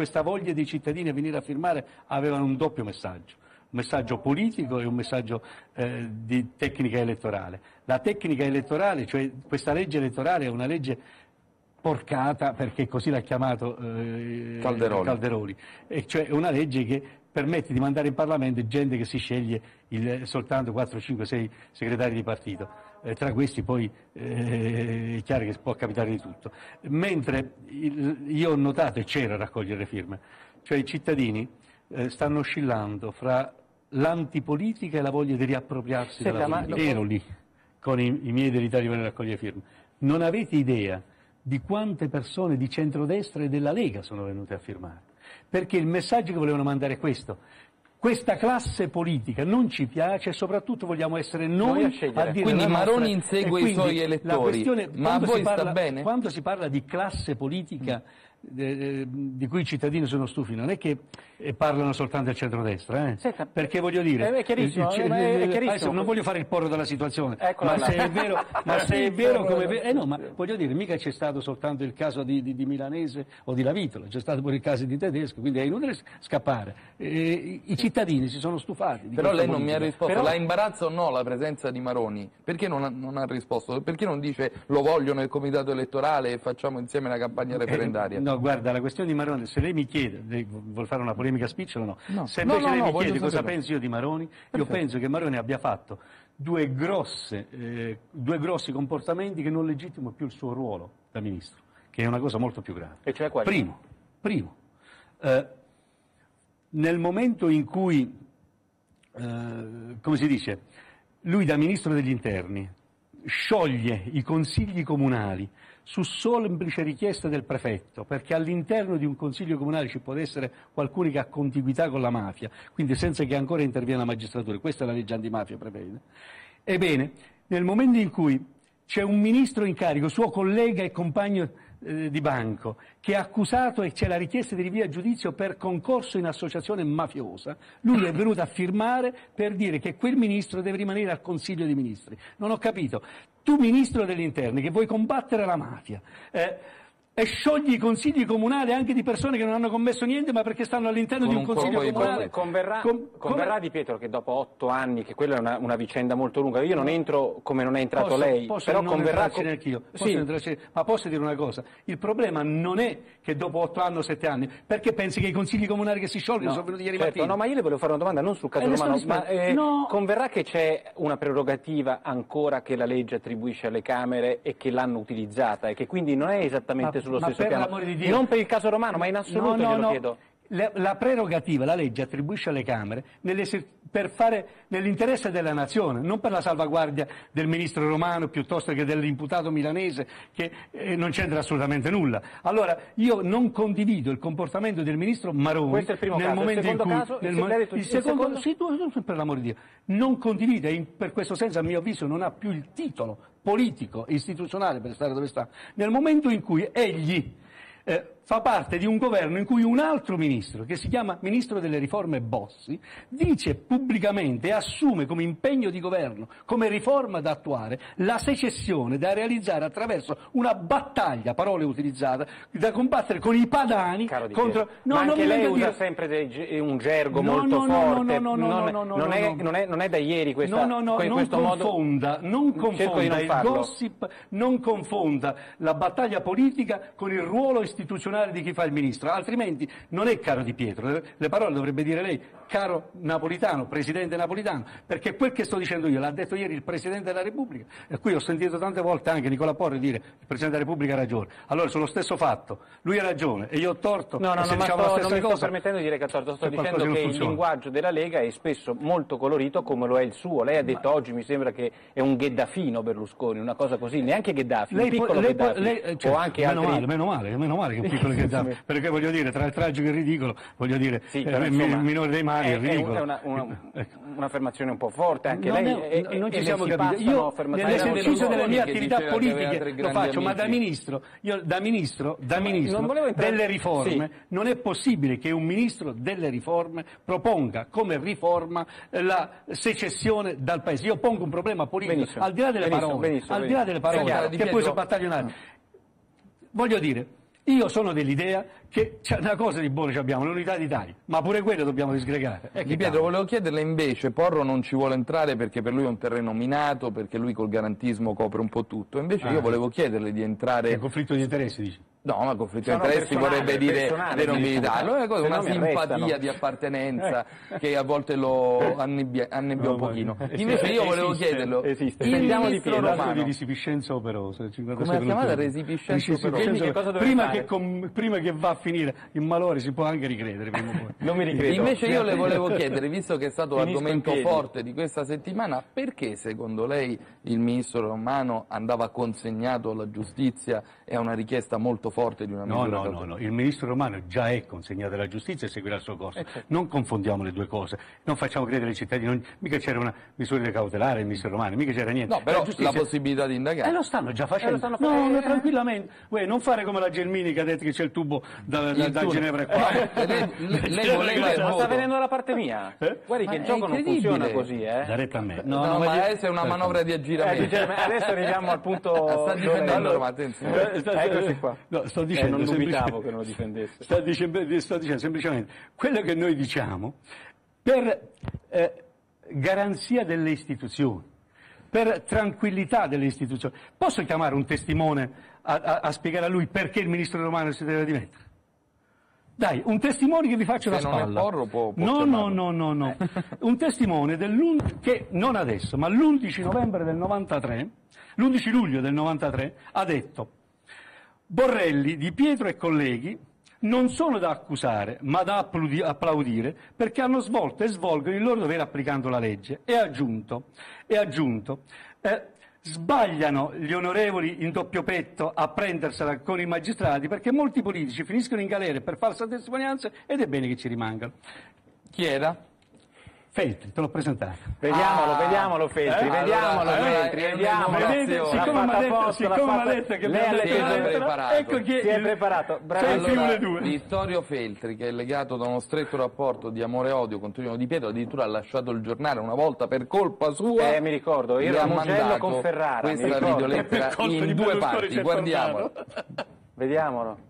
questa voglia dei cittadini a venire a firmare avevano un doppio messaggio. Un messaggio politico e un messaggio di tecnica elettorale. La tecnica elettorale, cioè questa legge elettorale è una legge porcata, perché così l'ha chiamato Calderoli, e cioè una legge che permette di mandare in Parlamento gente che si sceglie soltanto 4, 5, 6 segretari di partito. Tra questi poi è chiaro che può capitare di tutto. Mentre io ho notato, e c'era a raccogliere le firme, cioè i cittadini stanno oscillando fra l'antipolitica e la voglia di riappropriarsi della politica. Ero lì con i miei dell'Italia per raccogliere firme. Non avete idea di quante persone di centrodestra e della Lega sono venute a firmare, perché il messaggio che volevano mandare è questo: questa classe politica non ci piace e soprattutto vogliamo essere noi a dire. Quindi la nostra. Maroni insegue i suoi elettori, ma a voi sta bene? Quando si parla di classe politica di cui i cittadini sono stufi, non è che parlano soltanto del centrodestra, perché voglio dire, è chiarissimo, è chiarissimo. Non voglio fare il porro della situazione, ma se è vero, come no, ma voglio dire, mica c'è stato soltanto il caso di Milanese o di Lavitola, c'è stato pure il caso di Tedesco, quindi è inutile scappare. I cittadini si sono stufati. Però lei non mi ha risposto. La imbarazza o no la presenza di Maroni? Perché non ha risposto? Perché non dice lo voglio nel comitato elettorale e facciamo insieme la campagna referendaria? No, guarda, la questione di Maroni, se lei mi chiede, vuol fare una polemica speech o no? Se invece lei mi chiede cosa penso io di Maroni, io penso che Maroni abbia fatto due grossi comportamenti che non legittimano più il suo ruolo da ministro, che è una cosa molto più grave. E cioè quali? Primo, nel momento in cui, come si dice, lui da ministro degli interni scioglie i consigli comunali su semplice richiesta del prefetto, perché all'interno di un consiglio comunale ci può essere qualcuno che ha contiguità con la mafia, quindi senza che ancora interviene la magistratura, questa è la legge antimafia prevede. Ebbene, nel momento in cui c'è un ministro in carico, suo collega e compagno di banco, che è accusato e c'è la richiesta di rinvio a giudizio per concorso in associazione mafiosa, lui è venuto a firmare per dire che quel ministro deve rimanere al Consiglio dei Ministri. Non ho capito. Tu, ministro degli interni, che vuoi combattere la mafia, e sciogli i consigli comunali anche di persone che non hanno commesso niente, ma perché stanno all'interno di un consiglio comunale. Converrà Di Pietro che dopo 8 anni, che quella è una vicenda molto lunga, io non entro come non è entrato lei, però converrà anch'io. Ma posso dire una cosa, il problema non è che dopo 8 anni o 7 anni, perché pensi che i consigli comunali che si sciolgono sono venuti ieri mattina? No, ma io le volevo fare una domanda non sul caso Romano, ma converrà che c'è una prerogativa ancora che la legge attribuisce alle Camere e che l'hanno utilizzata e che quindi non è esattamente sullo stesso piano, non per il caso Romano, ma in assoluto glielo chiedo. La prerogativa, la legge attribuisce alle Camere per fare nell'interesse della nazione, non per la salvaguardia del ministro Romano piuttosto che dell'imputato milanese, che non c'entra assolutamente nulla. Allora, io non condivido il comportamento del ministro Maroni. Questo è il primo nel caso. Momento il secondo caso? Il secondo? Sì, per l'amore di Dio. Non condivido e per questo senso, a mio avviso, non ha più il titolo politico e istituzionale per stare dove sta. Nel momento in cui egli fa parte di un governo in cui un altro ministro, che si chiama ministro delle riforme Bossi, dice pubblicamente e assume come impegno di governo, come riforma da attuare, la secessione da realizzare attraverso una battaglia, parole utilizzate, da combattere con i padani contro... ma anche lei usa sempre un gergo molto forte, non è da ieri questa... Non confonda il gossip, non confonda la battaglia politica con il ruolo istituzionale di chi fa il ministro, altrimenti non è caro Di Pietro, le parole dovrebbe dire lei, caro Napolitano, presidente Napolitano, perché quel che sto dicendo io l'ha detto ieri il Presidente della Repubblica, e qui ho sentito tante volte anche Nicola Porri dire il Presidente della Repubblica ha ragione. Allora sullo stesso fatto, lui ha ragione e io ho torto, non mi sto permettendo di dire che ha torto, sto dicendo che il linguaggio della Lega è spesso molto colorito come lo è il suo. Lei ha detto oggi, mi sembra che è un gheddafino Berlusconi, una cosa così, neanche Gheddafi, un piccolo Gheddafi, o anche altri... Meno male che un piccolo Gheddafi, perché voglio dire, tra il tragico e il ridicolo, voglio dire, il minore dei mali è il ridicolo. È un'affermazione un po' forte, anche lei, non ci siamo capiti. Io nell'esercizio delle mie attività politiche lo faccio, ma da ministro delle riforme non è possibile che un ministro delle riforme proponga come riforma la secessione dal paese. Io pongo un problema politico, al di là delle parole, che poi sono battaglionate. Voglio dire, Io sono dell'idea che c'è una cosa di buono, abbiamo l'unità d'Italia, ma pure quella dobbiamo disgregare. Di Pietro, volevo chiederle invece, Porro non ci vuole entrare perché per lui è un terreno minato, perché lui col garantismo copre un po' tutto, invece io volevo chiederle di entrare... È un conflitto di interessi, dici? No, ma conflitto di interessi vorrebbe dire denomilitarlo, è una simpatia di appartenenza che a volte lo annebbia un pochino. Invece io volevo chiederlo, il ministro Romano... di resipiscenza operosa. Come la chiamata? Resipiscenza operosa? Prima che va a finire il malore si può anche ricredere. Non mi ricredo. Invece io le volevo chiedere, visto che è stato l'argomento forte di questa settimana, perché secondo lei il ministro Romano andava consegnato alla giustizia e a una richiesta molto forte di una misura No, il ministro Romano già è consegnato alla giustizia e seguirà il suo corso. Non confondiamo le due cose, non facciamo credere ai cittadini, mica c'era una misura cautelare il ministro Romano, mica c'era niente. No, però la possibilità di indagare. Lo stanno già facendo. No, tranquillamente. Non fare come la Gelmini che ha detto che c'è il tubo da Ginevra qua. Lei voleva il voto. Sta venendo dalla parte mia. Guardi che il gioco non funziona così, Darebbe a me. No, ma adesso è una manovra di aggiramento. Adesso arriviamo al punto... Sta difendendo Roma, attenzione. Eccoci qua. No, sto dicendo, non dubitavo che non lo difendesse. Sto dicendo semplicemente quello che noi diciamo per garanzia delle istituzioni, per tranquillità delle istituzioni. Posso chiamare un testimone a spiegare a lui perché il ministro Romano si deve dimettere? Dai, un testimone che vi faccia la spalla. Se non è Porro può No. Un testimone che non adesso, ma l'11 novembre del 93, l'11 luglio del 93, ha detto: Borrelli, Di Pietro e colleghi non sono da accusare, ma da applaudire, perché hanno svolto e svolgono il loro dovere applicando la legge. E ha aggiunto, sbagliano gli onorevoli in doppio petto a prendersela con i magistrati, perché molti politici finiscono in galera per falsa testimonianza ed è bene che ci rimangano. Chi era? Feltri, te l'ho presentato. Vediamolo Feltri, siccome mi ha detto che ecco che si è preparato. Vittorio Feltri, che è legato da uno stretto rapporto di amore e odio con Tonino Di Pietro, addirittura ha lasciato il giornale una volta per colpa sua. Mi ricordo, io ero a Mugello con Ferrara. Questa videolettera in due parti, guardiamolo. Vediamolo.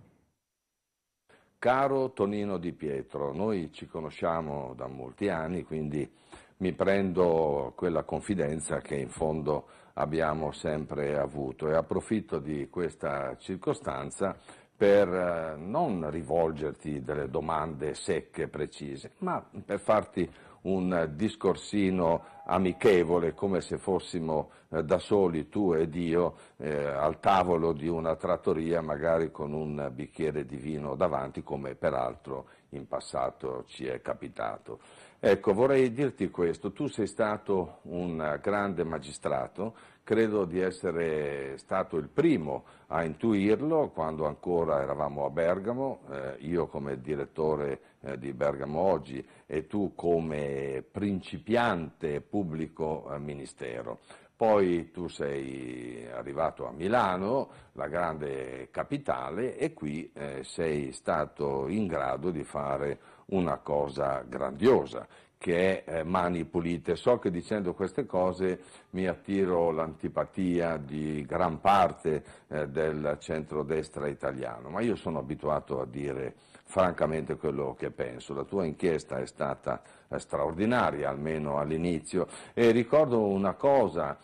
Caro Tonino Di Pietro, noi ci conosciamo da molti anni, quindi mi prendo quella confidenza che in fondo abbiamo sempre avuto e approfitto di questa circostanza per non rivolgerti delle domande secche, precise, ma per farti un discorsino amichevole, come se fossimo da soli, tu ed io, al tavolo di una trattoria, magari con un bicchiere di vino davanti, come peraltro in passato ci è capitato. Ecco, vorrei dirti questo: tu sei stato un grande magistrato, credo di essere stato il primo a intuirlo quando ancora eravamo a Bergamo, io come direttore di Bergamo Oggi e tu come principiante pubblico ministero. Poi tu sei arrivato a Milano, la grande capitale, e qui sei stato in grado di fare una cosa grandiosa, che è Mani Pulite. So che dicendo queste cose mi attiro l'antipatia di gran parte del centrodestra italiano, ma io sono abituato a dire francamente quello che penso. La tua inchiesta è stata straordinaria, almeno all'inizio, e ricordo una cosa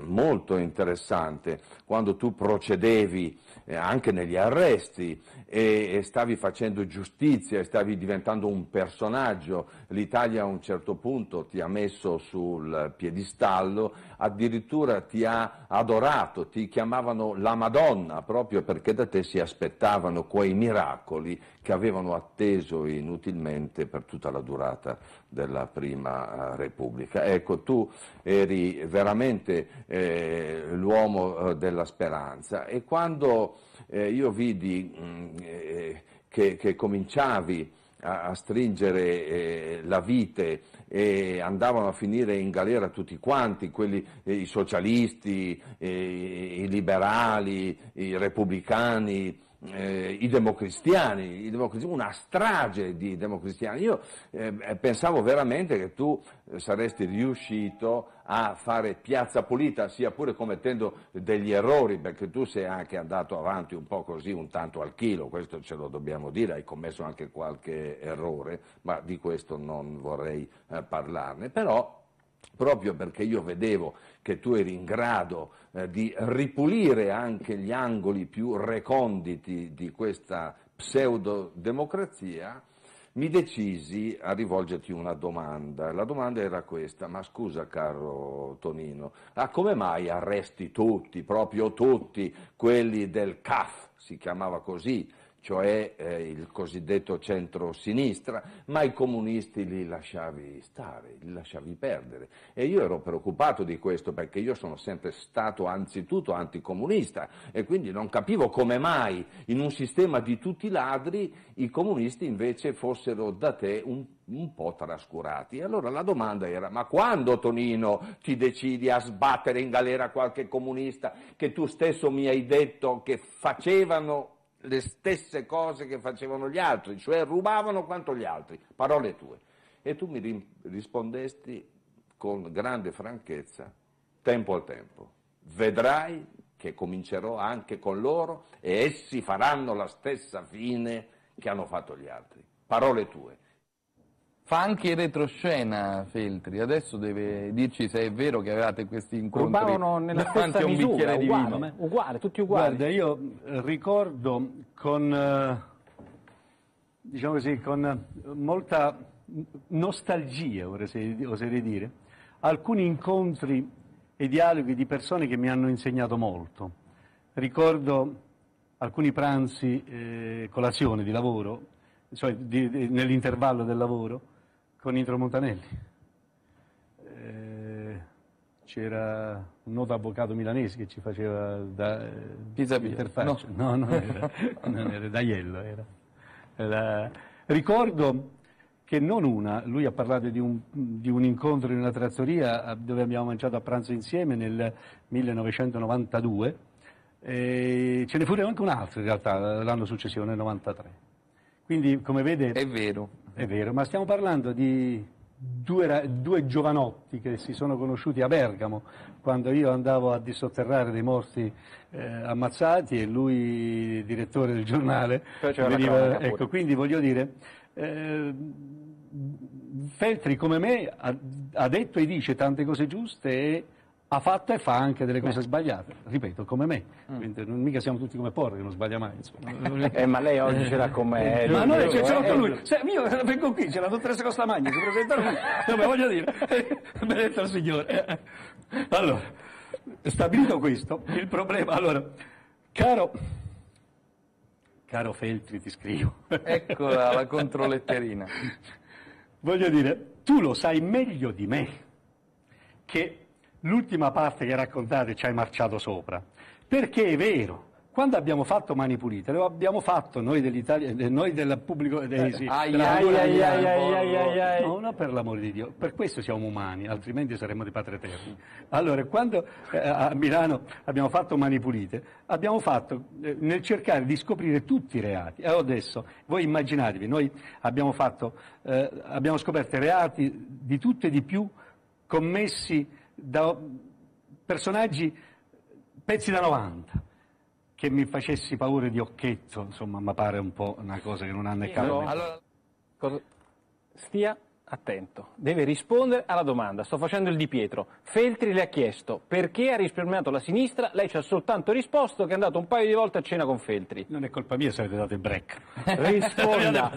molto interessante: quando tu procedevi anche negli arresti e stavi facendo giustizia e stavi diventando un personaggio, l'Italia a un certo punto ti ha messo sul piedistallo, addirittura ti ha adorato, ti chiamavano la Madonna, proprio perché da te si aspettavano quei miracoli che avevano atteso inutilmente per tutta la durata della Prima Repubblica. Ecco, tu eri veramente l'uomo della speranza, e quando io vidi che cominciavi a stringere la vite e andavano a finire in galera tutti quanti, i socialisti, i liberali, i repubblicani, i democristiani, una strage di democristiani. Io pensavo veramente che tu saresti riuscito a fare piazza pulita, sia pure commettendo degli errori, perché tu sei anche andato avanti un po' così, un tanto al chilo, questo ce lo dobbiamo dire, hai commesso anche qualche errore, ma di questo non vorrei parlarne, però proprio perché io vedevo che tu eri in grado di ripulire anche gli angoli più reconditi di questa pseudodemocrazia, mi decisi a rivolgerti una domanda. La domanda era questa: ma scusa caro Tonino, come mai arresti tutti, proprio tutti, quelli del CAF, si chiamava così, cioè il cosiddetto centro-sinistra, ma i comunisti li lasciavi stare, li lasciavi perdere. E io ero preoccupato di questo, perché io sono sempre stato anzitutto anticomunista e quindi non capivo come mai in un sistema di tutti ladri i comunisti invece fossero da te un po' trascurati. E allora la domanda era: ma quando, Tonino, ti decidi a sbattere in galera qualche comunista che tu stesso mi hai detto che facevano le stesse cose che facevano gli altri, cioè rubavano quanto gli altri, parole tue? E tu mi rispondesti con grande franchezza: tempo al tempo, vedrai che comincerò anche con loro e essi faranno la stessa fine che hanno fatto gli altri, parole tue. Fa anche retroscena Feltri, adesso deve dirci se è vero che avevate questi incontri nella stessa un bicchiere di vino. Uguale, tutti uguali. Guarda, io ricordo con, diciamo così, con molta nostalgia, oserei dire, alcuni incontri e dialoghi di persone che mi hanno insegnato molto. Ricordo alcuni pranzi, colazione di lavoro, cioè nell'intervallo del lavoro, con Intro Montanelli. C'era un noto avvocato milanese che ci faceva da interfaccia. No, non era D'Aiello. Ricordo che non una, lui ha parlato di un incontro in una trattoria dove abbiamo mangiato a pranzo insieme nel 1992, ce ne fu anche un altro in realtà l'anno successivo, nel 93. Quindi, come vede, è vero, ma stiamo parlando di due giovanotti che si sono conosciuti a Bergamo, quando io andavo a dissotterrare dei morti ammazzati e lui, direttore del giornale, veniva, ecco, quindi voglio dire, Feltri come me ha detto e dice tante cose giuste e ha fatto e fa anche delle cose sbagliate, ripeto, come me. Quindi, mica siamo tutti come Porro, che non sbaglia mai. Ma lei oggi ce l'ha con me. Ma noi ce l'ho con lui. Io vengo qui, c'è la dottoressa Costamagna, si presenta lui. Come voglio dire, benedetto il Signore. Allora, stabilito questo, il problema, allora, caro Feltri, ti scrivo. Eccola la controletterina. Voglio dire, tu lo sai meglio di me che l'ultima parte che raccontate ci hai marciato sopra, perché è vero, quando abbiamo fatto Mani Pulite, lo abbiamo fatto noi dell'Italia, noi del pubblico, no, per l'amore di Dio, per questo siamo umani, altrimenti saremmo di Patria Eterna. Allora, quando a Milano abbiamo fatto Mani Pulite, abbiamo fatto nel cercare di scoprire tutti i reati. Adesso, voi immaginatevi, noi abbiamo scoperto reati di tutto e di più commessi da personaggi pezzi da 90, che mi facessi paura di occhetto, insomma, mi pare un po' una cosa che non ha né capo. Allora, stia attento, deve rispondere alla domanda. Sto facendo il Di Pietro. Feltri le ha chiesto perché ha risparmiato la sinistra, lei ci ha soltanto risposto che è andato un paio di volte a cena con Feltri. Non è colpa mia se avete dato il break. Risponda.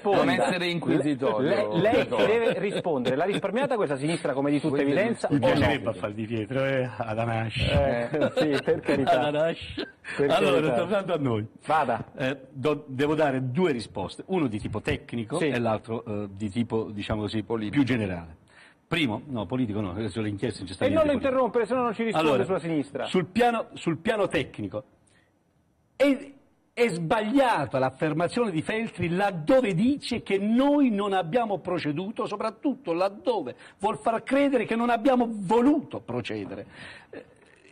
Non essere inquisitorio. Lei deve rispondere. L'ha risparmiata questa sinistra come di tutta evidenza? Mi piacerebbe a fare il Di Pietro, ad Anash. Sì, per carità. Ad Anash. Allora, tornando a noi. Vada. Devo dare due risposte, uno di tipo tecnico e l'altro di tipo, diciamo così, più generale. Primo, no, politico no, adesso le inchieste non ci sta. E non lo interrompere, se no non ci risponde sulla sinistra. Sul piano tecnico, è sbagliata l'affermazione di Feltri laddove dice che noi non abbiamo proceduto, soprattutto laddove vuol far credere che non abbiamo voluto procedere.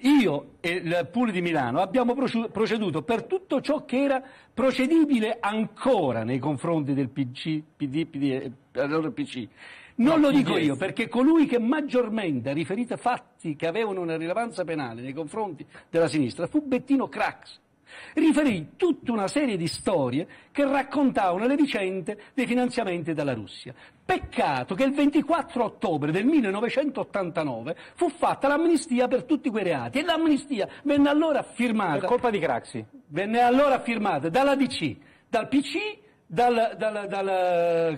io e il pool di Milano abbiamo proceduto per tutto ciò che era procedibile ancora nei confronti del PC, allora PC. Non lo dico io, perché colui che maggiormente ha riferito fatti che avevano una rilevanza penale nei confronti della sinistra fu Bettino Craxi. Riferì tutta una serie di storie che raccontavano le vicende dei finanziamenti dalla Russia. Peccato che il 24 ottobre del 1989 fu fatta l'amnistia per tutti quei reati e l'amnistia venne allora firmata. Per colpa di Craxi. Venne allora firmata dalla DC, dal PC,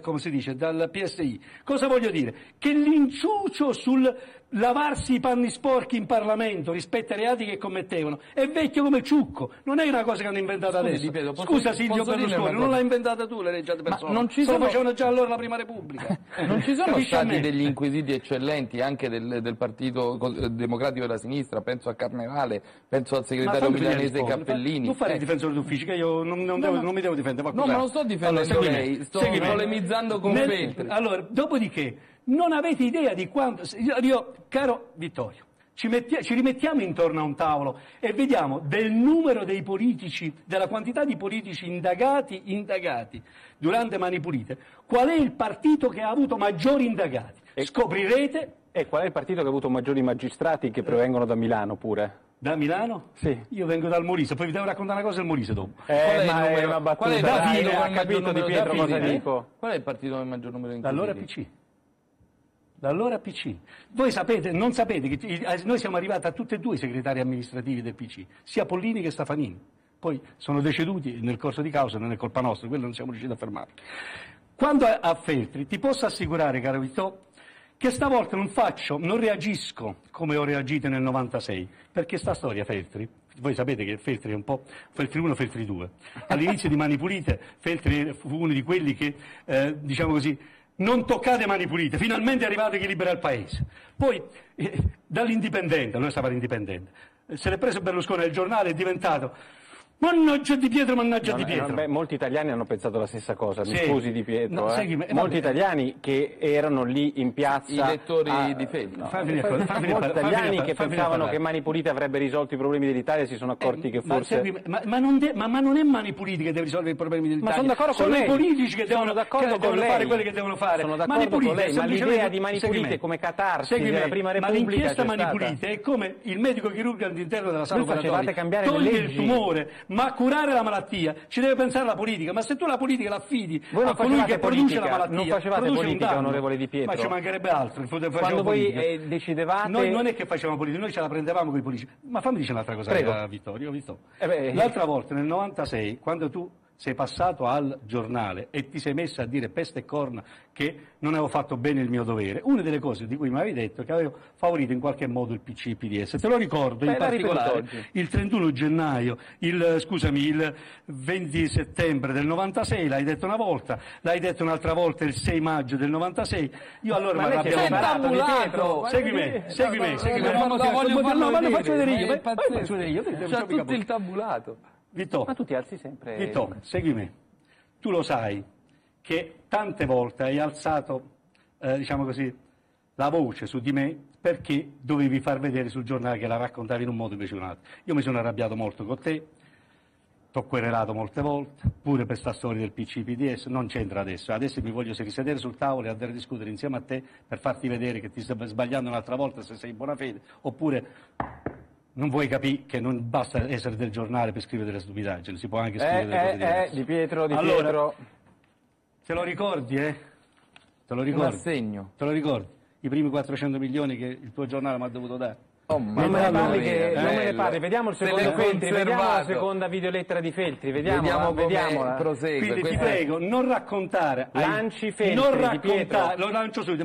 come si dice, dal PSI. Cosa voglio dire? Che l'inciucio sul lavarsi i panni sporchi in Parlamento rispetto ai reati che commettevano è vecchio come ciucco, non è una cosa che hanno inventato adesso. Scusa Silvio Berlusconi, non l'hai inventata tu le leggi ad persona, non ci sono... facevano già allora la Prima Repubblica. Non ci sono stati degli inquisiti eccellenti anche del Partito Democratico della Sinistra, penso a Carnevale, penso al segretario milanese Cappellini. Tu fai il difensore d'ufficio, che io non mi devo difendere. No, ma non sto difendendo lei, sto polemizzando con Feltri. Allora, dopodiché, non avete idea di quanto... Io, caro Vittorio, ci rimettiamo intorno a un tavolo e vediamo del numero dei politici, della quantità di politici indagati durante Mani Pulite, qual è il partito che ha avuto maggiori indagati. Scoprirete... E qual è il partito che ha avuto maggiori magistrati che provengono da Milano pure? Da Milano? Sì. Io vengo dal Molise, poi vi devo raccontare una cosa del Molise dopo. Ma è una battuta. Qual è il partito che ha capito Di Pietro cosa dico? Qual è il partito con il maggior numero di inquisiti? Dall'ora PC. Voi sapete, non sapete che noi siamo arrivati a tutti e due i segretari amministrativi del PC, sia Pollini che Stefanini. Poi sono deceduti nel corso di causa, non è colpa nostra, quello non siamo riusciti a fermare. Quando a Feltri, ti posso assicurare, caro Vittorio, che stavolta non reagisco come ho reagito nel 96, perché sta storia Feltri, voi sapete che Feltri è un po' Feltri 1, Feltri 2. All'inizio di Mani Pulite Feltri fu uno di quelli che, diciamo così, non toccate Mani Pulite, finalmente è arrivato chi libera il paese. Poi dall'Indipendente, allora stava l'Indipendente, se l'è preso Berlusconi, il giornale è diventato mannaggia Di Pietro, mannaggia Di Pietro. Beh, molti italiani hanno pensato la stessa cosa, mi sì. scusi Di Pietro. No, molti italiani che erano lì in piazza... I lettori di Feltri. Molti italiani che pensavano che Mani Pulite avrebbe risolto i problemi dell'Italia si sono accorti che forse... Ma non è Mani Pulite che deve risolvere i problemi dell'Italia. Ma sono d'accordo con lei. Sono i politici che devono fare quelli che devono fare. Sono d'accordo con lei, ma l'idea di Mani Pulite come catarsi della Prima Repubblica... Ma l'inchiesta Mani Pulite è come il medico chirurgo all'interno della sala operatoria. Toglie il tumore, ma curare la malattia ci deve pensare la politica, ma se tu la politica la affidi a colui che produce la malattia, non facevate politica, onorevole Di Pietro. Ma ci mancherebbe altro. Quando voi decidevate... Noi non è che facevamo politica, noi ce la prendevamo con i politici. Ma fammi dire un'altra cosa, Vittorio. L'altra volta, nel 96, quando tu sei passato al giornale e ti sei messo a dire peste e corna che non avevo fatto bene il mio dovere, una delle cose di cui mi avevi detto è che avevo favorito in qualche modo il PC e il PDS. Te lo ricordo in particolare il 31 gennaio, il 20 settembre del 96 l'hai detto una volta, l'hai detto un'altra volta il 6 maggio del 96. Io allora mi arrabbiavo. Segui me. Lo faccio vedere io. C'ha tutto il tabulato. Vittorio, ma tu ti alzi sempre. Vittorio, segui me. Tu lo sai che tante volte hai alzato, diciamo così, la voce su di me perché dovevi far vedere sul giornale che la raccontavi in un modo invece di un altro. Io mi sono arrabbiato molto con te, ti ho querelato molte volte, pure per sta storia del PC-PDS, non c'entra adesso. Adesso mi voglio risedere sul tavolo e andare a discutere insieme a te per farti vedere che ti stai sbagliando un'altra volta se sei in buona fede, oppure... Non vuoi capire che non basta essere del giornale per scrivere delle stupidaggini, si può anche scrivere delle cose diverse. Di Pietro. Allora, te lo ricordi, Te lo ricordi? Un assegno. Te lo ricordi? I primi 400 milioni che il tuo giornale mi ha dovuto dare. Non me ne parli, vediamo il secondo Feltri, vediamo la seconda videolettera di Feltri, vediamola. Quindi ti prego, non raccontare, lanci Feltri, Di Pietro. Lo lancio subito,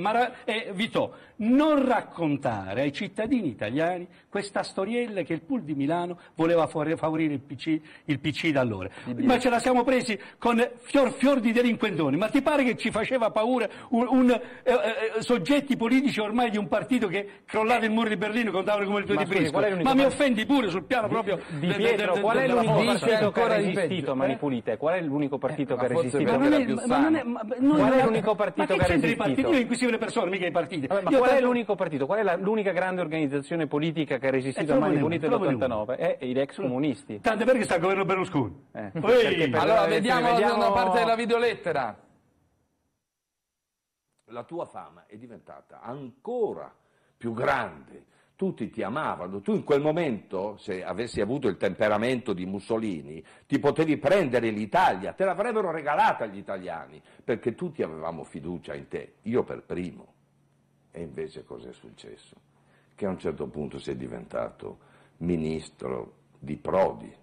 Vito, non raccontare ai cittadini italiani questa storiella che il pool di Milano voleva favorire il PC da allora. Ma ce la siamo presi con fior di delinquentoni, ma ti pare che ci faceva paura soggetti politici ormai di un partito che crollava il muro di Berlino contava parole come il tuo Di Brisco, ma mi offendi pure sul piano proprio di Pietro. Qual è l'unico partito che ha resistito a Mani Pulite? Qual è l'unico partito che ha resistito? Qual è l'unico partito che ha resistito? Io inquisisco le persone, mica i partiti. Ma qual è l'unico partito? Qual è l'unica grande organizzazione politica che ha resistito a Mani Pulite nell'89? È gli ex comunisti. Tant'è perché sta al governo Berlusconi. Allora vediamo una parte della videolettera. La tua fama è diventata ancora più grande, tutti ti amavano, tu in quel momento, se avessi avuto il temperamento di Mussolini, ti potevi prendere l'Italia, te l'avrebbero regalata gli italiani, perché tutti avevamo fiducia in te, io per primo. E invece cos'è successo? Che a un certo punto sei diventato ministro di Prodi,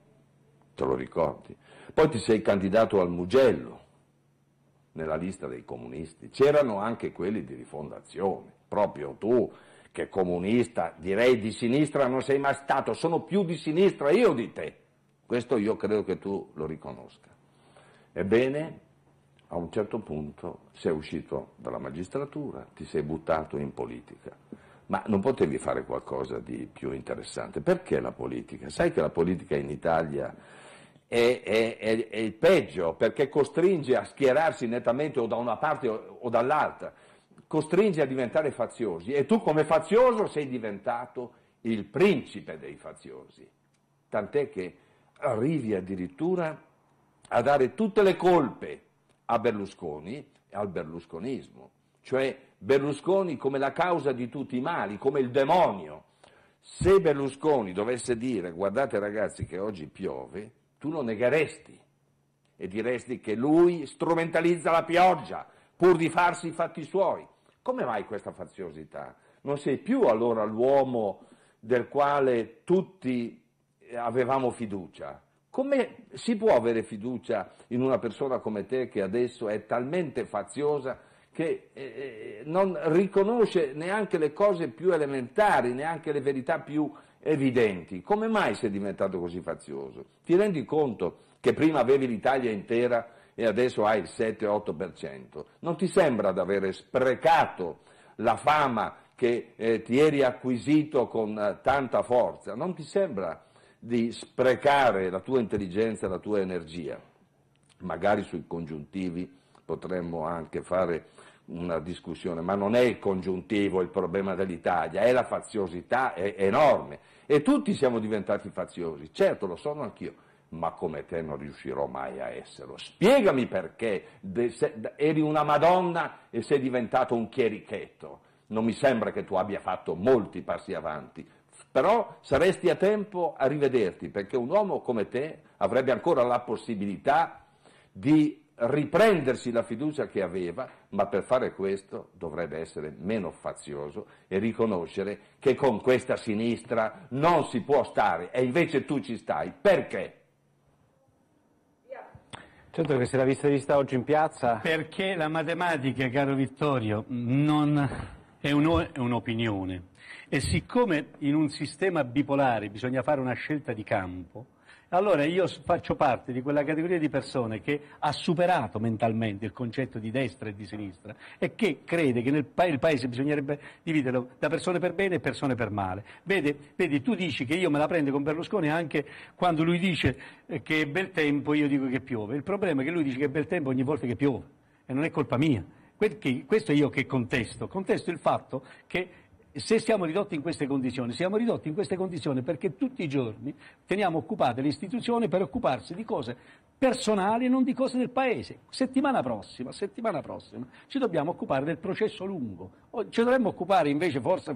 te lo ricordi? Poi ti sei candidato al Mugello, nella lista dei comunisti, c'erano anche quelli di Rifondazione, proprio tu che comunista, direi di sinistra non sei mai stato, sono più di sinistra io di te, questo io credo che tu lo riconosca. Ebbene, a un certo punto sei uscito dalla magistratura, ti sei buttato in politica, ma non potevi fare qualcosa di più interessante, perché la politica? Sai che la politica in Italia è il peggio, perché costringe a schierarsi nettamente o da una parte o dall'altra, costringe a diventare faziosi e tu come fazioso sei diventato il principe dei faziosi, tant'è che arrivi addirittura a dare tutte le colpe a Berlusconi e al berlusconismo, cioè Berlusconi come la causa di tutti i mali, come il demonio. Se Berlusconi dovesse dire guardate ragazzi che oggi piove, tu lo negheresti e diresti che lui strumentalizza la pioggia pur di farsi i fatti suoi. Come mai questa faziosità? Non sei più allora l'uomo del quale tutti avevamo fiducia. Come si può avere fiducia in una persona come te che adesso è talmente faziosa che non riconosce neanche le cose più elementari, neanche le verità più evidenti? Come mai sei diventato così fazioso? Ti rendi conto che prima avevi l'Italia intera e adesso hai il 7-8%? Non ti sembra di avere sprecato la fama che ti eri acquisito con tanta forza? Non ti sembra di sprecare la tua intelligenza e la tua energia? Magari sui congiuntivi potremmo anche fare una discussione, ma non è il congiuntivo il problema dell'Italia, è la faziosità, è enorme. E tutti siamo diventati faziosi, certo lo sono anch'io, ma come te non riuscirò mai a esserlo. Spiegami perché eri una Madonna e sei diventato un chierichetto. Non mi sembra che tu abbia fatto molti passi avanti, però saresti a tempo a rivederti, perché un uomo come te avrebbe ancora la possibilità di riprendersi la fiducia che aveva, ma per fare questo dovrebbe essere meno fazioso e riconoscere che con questa sinistra non si può stare, e invece tu ci stai. Perché? Certo che se l'aveste vista oggi in piazza... Perché la matematica, caro Vittorio, non è un'opinione. E siccome in un sistema bipolare bisogna fare una scelta di campo, allora io faccio parte di quella categoria di persone che ha superato mentalmente il concetto di destra e di sinistra e che crede che il paese bisognerebbe dividerlo da persone per bene e persone per male. Vedi, tu dici che io me la prendo con Berlusconi anche quando lui dice che è bel tempo, io dico che piove. Il problema è che lui dice che è bel tempo ogni volta che piove e non è colpa mia. Questo io che contesto il fatto che se siamo ridotti in queste condizioni, siamo ridotti in queste condizioni perché tutti i giorni teniamo occupate le istituzioni per occuparsi di cose personali e non di cose del Paese. Settimana prossima, ci dobbiamo occupare del processo lungo. Ci dovremmo occupare invece forse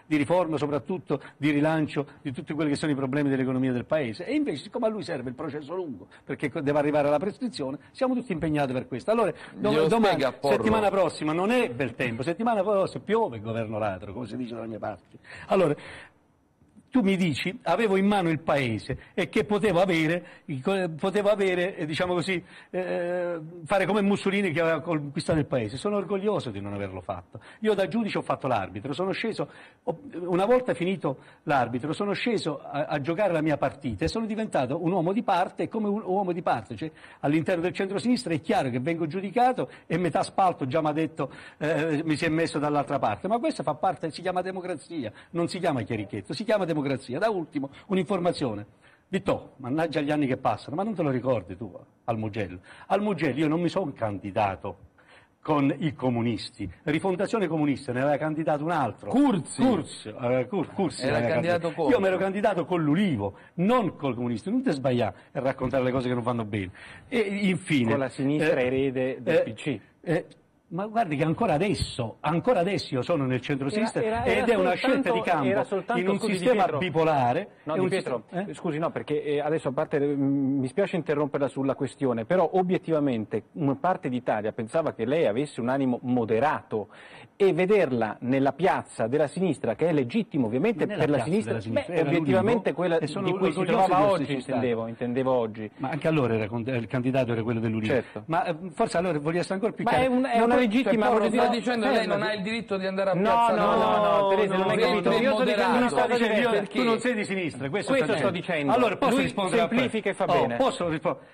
di riforma, soprattutto di rilancio di tutti quelli che sono i problemi dell'economia del Paese. E invece, siccome a lui serve il processo lungo, perché deve arrivare alla prescrizione, siamo tutti impegnati per questo. Allora, domani, settimana prossima non è bel tempo, settimana prossima piove il governo ladro, come si dice dalle mie parti. Allora, tu mi dici avevo in mano il paese e che potevo avere diciamo così, fare come Mussolini che aveva conquistato il paese. Sono orgoglioso di non averlo fatto. Io da giudice ho fatto l'arbitro, sono sceso, una volta finito l'arbitro, sono sceso a giocare la mia partita e sono diventato un uomo di parte, e come un uomo di parte, cioè all'interno del centro-sinistra è chiaro che vengo giudicato e metà spalto già mi ha detto mi si è messo dall'altra parte, ma questo fa parte, si chiama democrazia, non si chiama chierichetto, si chiama democrazia. Da ultimo, un'informazione. Vitto, mannaggia gli anni che passano, ma non te lo ricordi tu al Mugello? Al Mugello io non mi sono candidato con i comunisti, Rifondazione Comunista ne aveva candidato un altro. Curzi era candidato con. Io mi ero candidato con l'Ulivo, non col comunista, non ti sbagliare a raccontare le cose che non vanno bene. E infine. Con la sinistra erede del PC. Ma guardi che ancora adesso io sono nel centro-sinistra ed è una scelta di campo in un sistema bipolare. No, Di Pietro, scusi, no, perché adesso a parte, mi spiace interromperla sulla questione, però obiettivamente una parte d'Italia pensava che lei avesse un animo moderato e vederla nella piazza della sinistra, che è legittimo ovviamente per la sinistra, obiettivamente quella di cui si trovava oggi, intendevo oggi. Ma anche allora il candidato era quello dell'Ulivo. Certo. Ma forse allora voglio essere ancora più chiaro. Ma è una legittima, cioè, sta dicendo lei non ha il diritto di andare a piazza. No, Teresa, non hai capito. Io tu non sei di sinistra, questo sto dicendo. Allora posso rispondere? Semplifica e fa bene. Posso rispondere?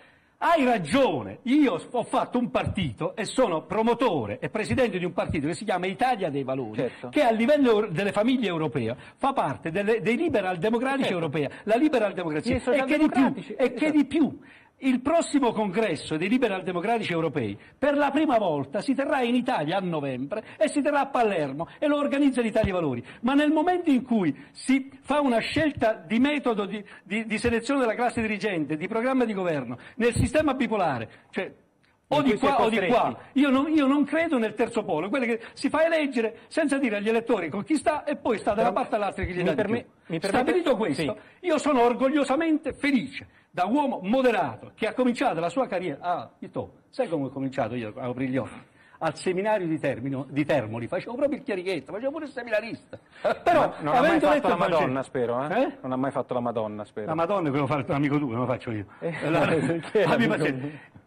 Hai ragione, io ho fatto un partito e sono promotore e presidente di un partito che si chiama Italia dei Valori, certo, che a livello delle famiglie europee fa parte dei liberal democratici europei, la liberal democrazia, e che di più. Il prossimo congresso dei liberal democratici europei per la prima volta si terrà in Italia a novembre e si terrà a Palermo e lo organizza l'Italia dei Valori. Ma nel momento in cui si fa una scelta di metodo di selezione della classe dirigente, di programma di governo, nel sistema bipolare, cioè o di qua o di qua, io non credo nel terzo polo, quello che si fa eleggere senza dire agli elettori con chi sta e poi sta da una parte all'altra che gli dà di più. Stabilito questo, sì, io sono orgogliosamente felice da uomo moderato che ha cominciato la sua carriera. Sai come ho cominciato io a aprire gli occhi? Al seminario di Termoli, facevo proprio il chierichetto, facevo pure il seminarista. Però non ha mai fatto la Madonna, spero, eh? Non ha mai fatto la Madonna, spero. La Madonna è quello che fa un amico tuo, non lo faccio io.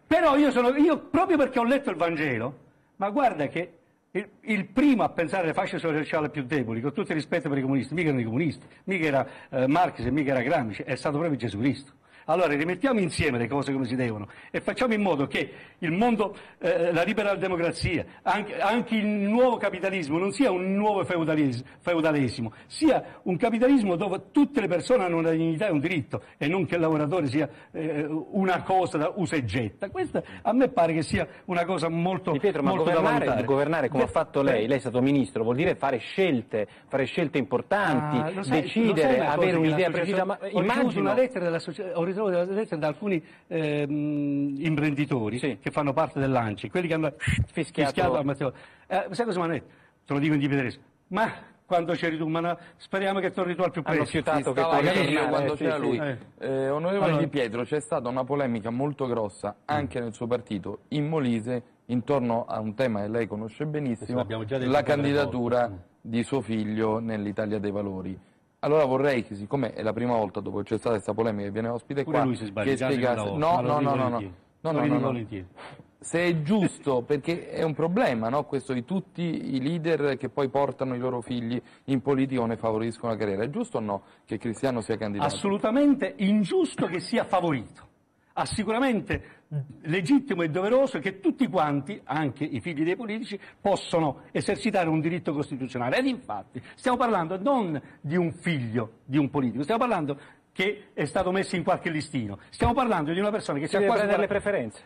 Però io proprio perché ho letto il Vangelo, ma guarda che il primo a pensare alle fasce sociali più deboli, con tutto il rispetto per i comunisti, mica erano i comunisti, mica era Marx e mica era Gramsci, è stato proprio Gesù Cristo. Allora rimettiamo insieme le cose come si devono e facciamo in modo che il mondo, la liberal democrazia, anche il nuovo capitalismo non sia un nuovo feudalesimo, sia un capitalismo dove tutte le persone hanno una dignità e un diritto e non che il lavoratore sia una cosa da usa e getta. Questa a me pare che sia una cosa molto, Di Pietro, molto ma da valutare. governare come ha fatto lei è stato ministro, vuol dire fare scelte importanti, decidere, avere un'idea precisa. Ma immagino una lettera della ritrovo delle lettere da alcuni imprenditori che fanno parte dell'ANCI, quelli che hanno fischiato a Matteo. Sai cosa mi hanno detto? Te lo dico in tedesco. Ma quando c'eri tu, speriamo che torni tu al più presto. Hanno fiutato che torni quando c'era lui. Onorevole Di Pietro, c'è stata una polemica molto grossa anche nel suo partito, in Molise, intorno a un tema che lei conosce benissimo, la candidatura di suo figlio nell'Italia dei Valori. Allora vorrei che, siccome è la prima volta dopo che c'è stata questa polemica che viene ospite pure qua, lui si sbaglia, che spiegasse... No. Se è giusto, perché è un problema, no? Questo di tutti i leader che poi portano i loro figli in politica o ne favoriscono la carriera. È giusto o no che Cristiano sia candidato? Assolutamente ingiusto che sia favorito. Sicuramente legittimo e doveroso che tutti quanti, anche i figli dei politici, possono esercitare un diritto costituzionale. Ed infatti stiamo parlando non di un figlio di un politico, stiamo parlando che è stato messo in qualche listino, stiamo parlando di una persona che deve prendere le preferenze.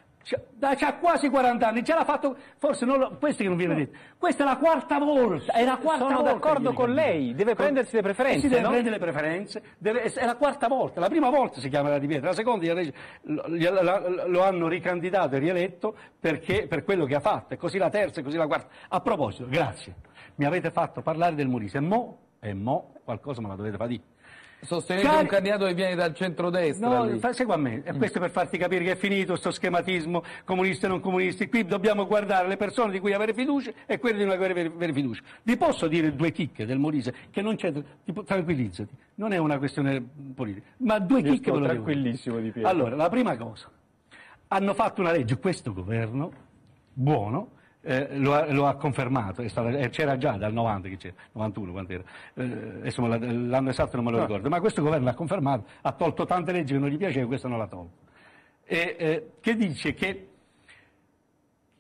C'ha quasi 40 anni, ce l'ha fatto, forse questo che non viene detto. Questa è la quarta volta, Sono d'accordo con lei, deve prendersi le preferenze. Si deve prendere le preferenze, è la quarta volta, la prima volta si chiama Di Pietro, la seconda lo hanno ricandidato e rieletto per quello che ha fatto, e così la terza e così la quarta. A proposito, grazie, mi avete fatto parlare del Molise, e mo qualcosa me la dovete fare dire. Sostenete un candidato che viene dal centrodestra? No, segua a me, questo per farti capire che è finito questo schematismo comunisti e non comunisti. Qui dobbiamo guardare le persone di cui avere fiducia e quelle di non avere fiducia. Vi posso dire due chicche del Molise, che non c'è, tranquillizzati, non è una questione politica, ma due chicche ve lo dico. Tranquillissimo di Pietro. Allora, la prima cosa, hanno fatto una legge, questo governo, buono, lo ha confermato, c'era già dal 90 che c'era, 91 quant'era, adesso l'anno esatto non me lo ricordo, ma questo governo l'ha confermato, ha tolto tante leggi che non gli piacevano, questo non l'ha tolto. Che dice che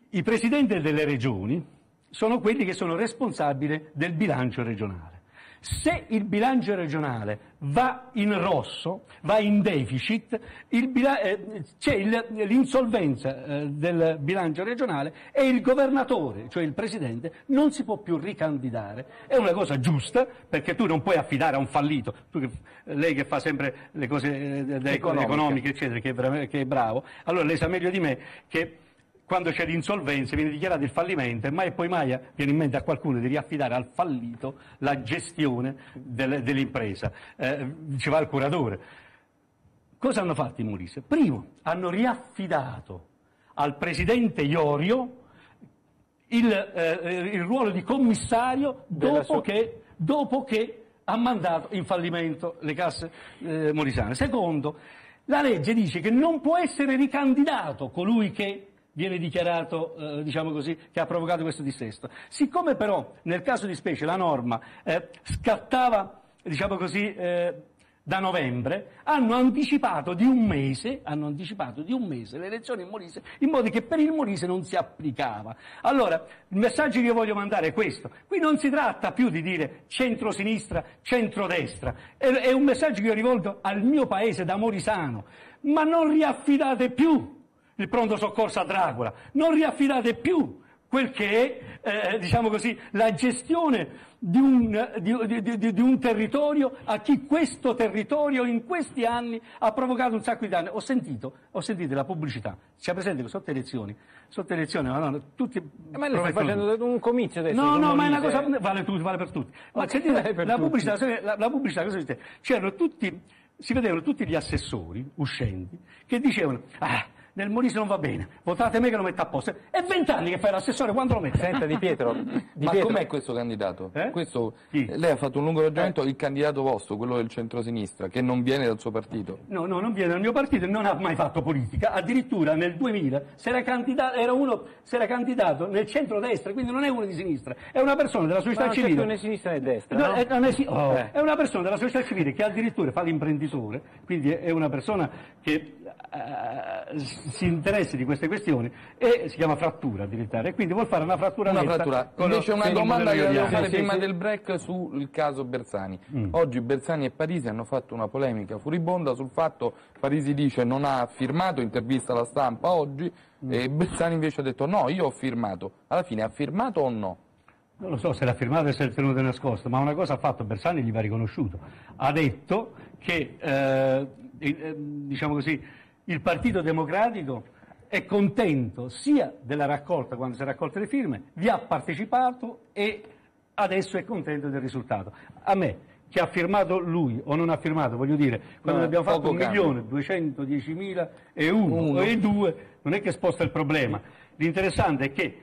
i presidenti delle regioni sono quelli che sono responsabili del bilancio regionale. Se il bilancio regionale va in rosso, va in deficit, c'è l'insolvenza del bilancio regionale e il governatore, cioè il presidente, non si può più ricandidare. È una cosa giusta, perché tu non puoi affidare a un fallito, lei che fa sempre le cose economiche, eccetera, che è bravo, allora lei sa meglio di me che quando c'è l'insolvenza viene dichiarato il fallimento e mai e poi mai viene in mente a qualcuno di riaffidare al fallito la gestione dell'impresa. Ci va il curatore. Cosa hanno fatto in Molise? Primo, hanno riaffidato al presidente Iorio il ruolo di commissario dopo che ha mandato in fallimento le casse molisane. Secondo, la legge dice che non può essere ricandidato colui che viene dichiarato, diciamo così, che ha provocato questo dissesto. Siccome però nel caso di specie la norma scattava, diciamo così, da novembre, hanno anticipato di un mese le elezioni in Molise, in modo che per il Molise non si applicava. Allora, il messaggio che io voglio mandare è questo. Qui non si tratta più di dire centro-sinistra, centro-destra. È un messaggio che io rivolgo al mio paese da molisano. Ma non riaffidate più il pronto soccorso a Dracula, non riaffidate più quel che è, diciamo così, la gestione di un territorio a chi questo territorio in questi anni ha provocato un sacco di danni. Ho sentito la pubblicità, c'è presente che sotto elezioni, ma no, tutti... Ma lei sta facendo un comizio adesso? No, ma è una cosa, vale per tutti. Ma sentite, la pubblicità, cosa dice? C'erano tutti, si vedevano tutti gli assessori uscenti che dicevano, nel Molise non va bene, votate me che lo metto a posto. È 20 anni che fai l'assessore, quando lo metti? Senta Di Pietro. Ma com'è questo candidato? Lei ha fatto un lungo ragionamento, il candidato vostro, quello del centro-sinistra, che non viene dal suo partito. No, non viene dal mio partito e non ha mai fatto politica. Addirittura nel 2000 si era candidato nel centro-destra, quindi non è uno di sinistra, è una persona della società civile. Non è né sinistra né destra, È una persona della società civile che addirittura fa l'imprenditore, quindi è una persona che si interessa di queste questioni e si chiama Frattura addirittura, e quindi vuol fare una frattura netta. Invece una domanda che volevo fare prima del break sul caso Bersani. Oggi Bersani e Parisi hanno fatto una polemica furibonda sul fatto, Parisi dice non ha firmato, intervista alla Stampa oggi, e Bersani invece ha detto no, io ho firmato. Alla fine ha firmato o no? Non lo so se l'ha firmato e se è tenuto nascosto, ma una cosa ha fatto Bersani, gli va riconosciuto. Ha detto che, diciamo così, il Partito Democratico è contento sia della raccolta, quando si è raccolte le firme, vi ha partecipato e adesso è contento del risultato. A me, che ha firmato lui o non ha firmato, voglio dire, quando abbiamo fatto 1.210.000 e uno e due, non è che sposta il problema. L'interessante è che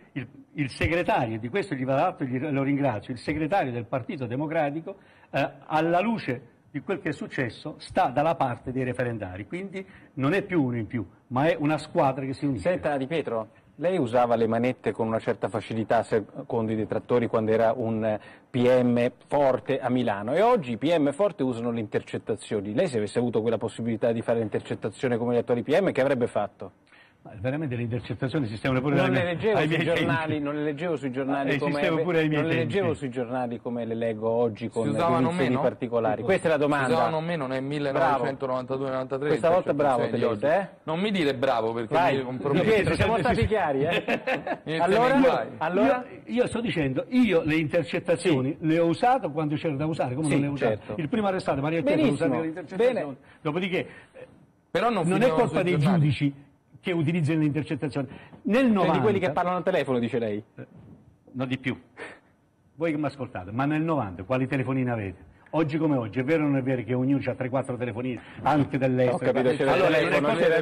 il segretario, di questo gli va dato e lo ringrazio, il segretario del Partito Democratico, alla luce di quel che è successo, sta dalla parte dei referendari, quindi non è più uno in più, ma è una squadra che si unisce. Senta Di Pietro, lei usava le manette con una certa facilità secondo i detrattori quando era un PM forte a Milano, e oggi i PM forte usano le intercettazioni. Lei, se avesse avuto quella possibilità di fare l'intercettazione come gli attuali PM, che avrebbe fatto? Veramente le intercettazioni sistemano pure non le leggevo sui giornali, non le leggevo sui giornali come le leggo oggi con definizioni particolari. Questa è la domanda. Si usavano meno nel 1992-93. Questa volta bravo Telese, Non mi dire bravo perché mi comprometto. Pietro, siamo stati chiari, Allora io sto dicendo, io le intercettazioni le ho usate quando c'era da usare, come non le ho usate. Certo. Il primo arrestato Maria Chiesa usava le intercettazioni. Dopodiché però non è colpa dei giudici che utilizzano le intercettazioni. Nel 90, di quelli che parlano al telefono, dice lei? No, di più. Voi che mi ascoltate, ma nel 90 quali telefonini avete? oggi come oggi, è vero o non è vero che ognuno ha 3-4 telefonini, anche dell'estero? Ho capito, c'era il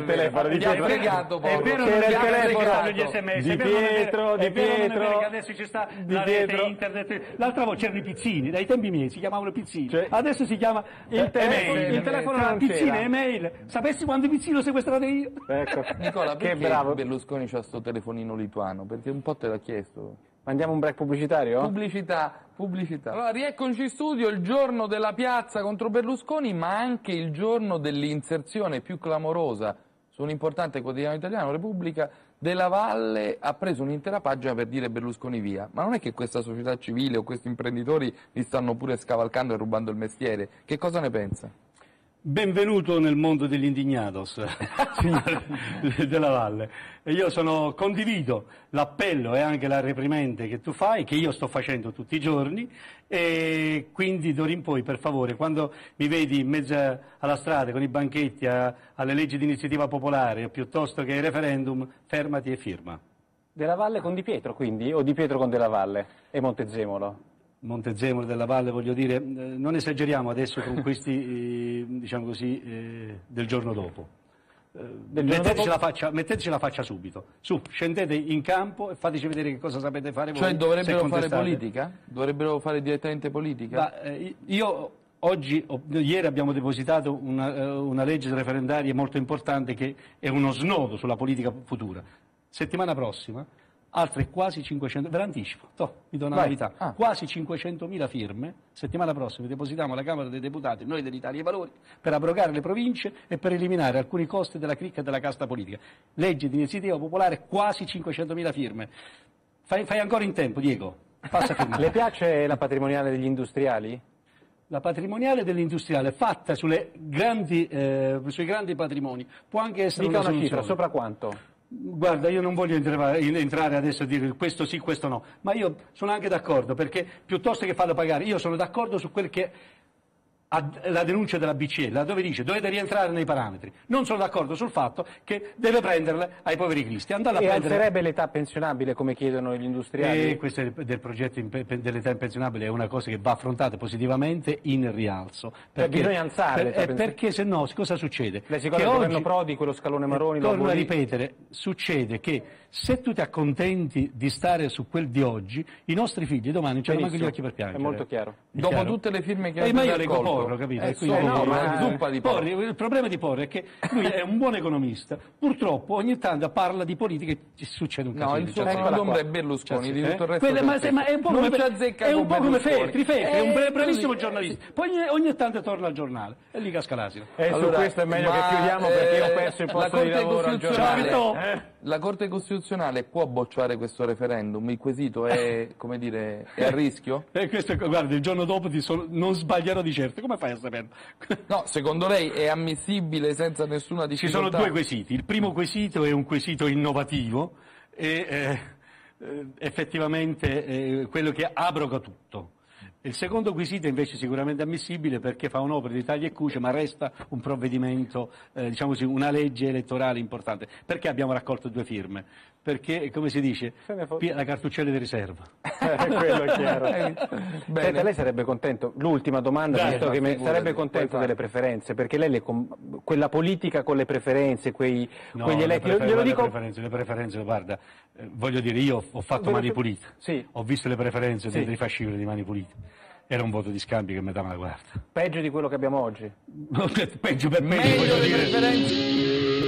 telefono, È vero, c'era il telefono, gli sms, Di Pietro, che adesso ci sta la rete internet. L'altra volta c'erano i pizzini, dai tempi miei si chiamavano pizzini, adesso si chiama il telefono, la pizzina, email. Sapessi quanti pizzini ho sequestrato io? Ecco. Nicola, perché Berlusconi c'ha sto telefonino lituano? Perché un po' te l'ha chiesto. Mandiamo un break pubblicitario? Pubblicità. Allora, rieccoci in studio, il giorno della piazza contro Berlusconi, ma anche il giorno dell'inserzione più clamorosa su un importante quotidiano italiano, Repubblica. Della Valle ha preso un'intera pagina per dire Berlusconi via. Ma non è che questa società civile o questi imprenditori li stanno pure scavalcando e rubando il mestiere? Che cosa ne pensa? Benvenuto nel mondo degli indignados, signor Della Valle. Io condivido l'appello e anche la reprimente che tu fai, che io sto facendo tutti i giorni, e quindi d'ora in poi, per favore, quando mi vedi in mezzo alla strada con i banchetti alle leggi di iniziativa popolare piuttosto che ai referendum, fermati e firma. Della Valle con Di Pietro, quindi? O Di Pietro con Della Valle e Montezemolo? Montezemolo, Della Valle, voglio dire, non esageriamo adesso con questi, diciamo così, del giorno dopo. Metteteci la faccia subito. Su, scendete in campo e fateci vedere che cosa sapete fare voi. Cioè dovrebbero fare politica? Dovrebbero fare direttamente politica? Ieri abbiamo depositato una legge referendaria molto importante che è uno snodo sulla politica futura. Settimana prossima altre quasi 500, ve l'anticipo, vi do una novità, quasi 500.000 firme, settimana prossima depositiamo alla Camera dei Deputati, noi dell'Italia dei Valori, per abrogare le province e per eliminare alcuni costi della cricca e della casta politica. Legge di iniziativa popolare, quasi 500.000 firme. Fai ancora in tempo, Diego, passa a firmare. Le piace la patrimoniale degli industriali? La patrimoniale dell'industriale fatta sui grandi patrimoni può anche essere una soluzione. cifra, sopra quanto? Guarda, io non voglio entrare adesso a dire questo sì, questo no, ma io sono anche d'accordo, perché piuttosto che farlo pagare, io sono d'accordo su quel che la denuncia della BCE, laddove dice dovete rientrare nei parametri. Non sono d'accordo sul fatto che deve prenderle ai poveri cristi. Alzerebbe l'età pensionabile come chiedono gli industriali? Questo del progetto dell'età pensionabile è una cosa che va affrontata positivamente in rialzo. Perché bisogna alzare. Perché se no cosa succede? Lei si ricorda il governo Prodi, quello scalone Maroni? Torno a ripetere, succede che se tu ti accontenti di stare su quel di oggi, i nostri figli domani non hanno manco gli occhi per piangere. È molto chiaro. Dopo tutte le firme che ma io leggo Porro, capito? Il problema di Porro è che lui è un buon economista, purtroppo ogni tanto parla di politica e ci succede un casino. No, il suo nome è Berlusconi, di tutto il resto ma è un po' come Feltri, è un bravissimo giornalista, poi ogni tanto torna al giornale e lì casca l'asino. Su questo è meglio che chiudiamo, perché io ho perso il posto di lavoro al giornale. La Corte Costituzionale può bocciare questo referendum? Il quesito è, come dire, è a rischio? Guarda, il giorno dopo non sbaglierò di certo. Come fai a saperlo? No, secondo lei è ammissibile senza nessuna difficoltà? Ci sono due quesiti. Il primo quesito è un quesito innovativo e effettivamente quello che abroga tutto. Il secondo quesito è invece sicuramente ammissibile perché fa un'opera di taglia e cuce, ma resta un provvedimento, diciamo così, una legge elettorale importante. Perché abbiamo raccolto 2 firme? Perché, come si dice, la cartuccella di riserva. Quello è chiaro. Senta, lei sarebbe contento, l'ultima domanda, visto che sarebbe contento delle preferenze, perché lei quella politica con le preferenze, quegli eletti... Le preferenze, guarda, voglio dire, io ho fatto Mani Pulite, ho visto le preferenze dei fascicoli di Mani Pulite. Era un voto di scambio che mi dava la guarda. Peggio di quello che abbiamo oggi? Peggio per me. Meglio le preferenze.